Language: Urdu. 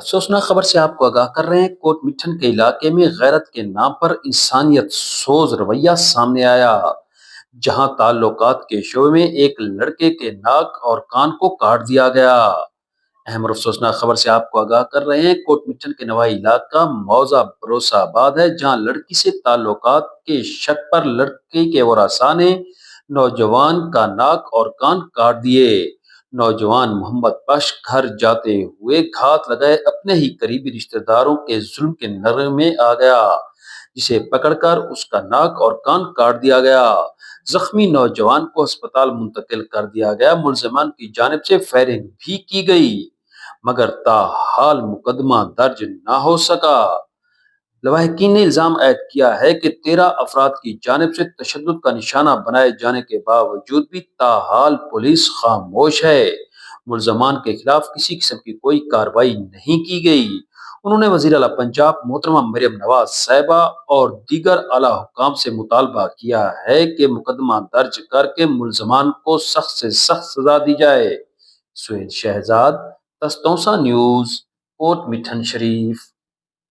افسوسناک خبر سے آپ کو آگاہ کر رہے ہیں کوٹ مٹھن کے علاقے میں غیرت کے نام پر انسانیت سوز رویہ سامنے آیا، جہاں تعلقات کے شعبے میں ایک لڑکے کے ناک اور کان کو کاٹ دیا گیا۔ اہم اور افسوسناک خبر سے آپ کو آگاہ کر رہے ہیں کوٹ مٹھن کے نوائی علاقہ موضع بھروسہ آباد ہے، جہاں لڑکی سے تعلقات کے شک پر لڑکے کے ورثاء نے نوجوان کا ناک اور کان کاٹ دیے۔ نوجوان محمد بخش گھر جاتے ہوئے گھات لگائے اپنے ہی قریبی رشتہ داروں کے ظلم کے نرے میں آ گیا، جسے پکڑ کر اس کا ناک اور کان کاٹ دیا گیا۔ زخمی نوجوان کو ہسپتال منتقل کر دیا گیا۔ ملزمان کی جانب سے فائرنگ بھی کی گئی، مگر تاحال مقدمہ درج نہ ہو سکا۔ لواحقین نے الزام عائد کیا ہے کہ 13 افراد کی جانب سے تشدد کا نشانہ بنائے جانے کے باوجود بھی تاحال پولیس خاموش ہے۔ ملزمان کے خلاف کسی قسم کی کوئی کارروائی نہیں کی گئی۔ انہوں نے وزیر اعلیٰ پنجاب محترمہ مریم نواز صاحبہ اور دیگر اعلیٰ حکام سے مطالبہ کیا ہے کہ مقدمہ درج کر کے ملزمان کو سخت سے سخت سزا دی جائے۔ سہیل شہزاد، تستوسا نیوز، کوٹ مٹھن شریف۔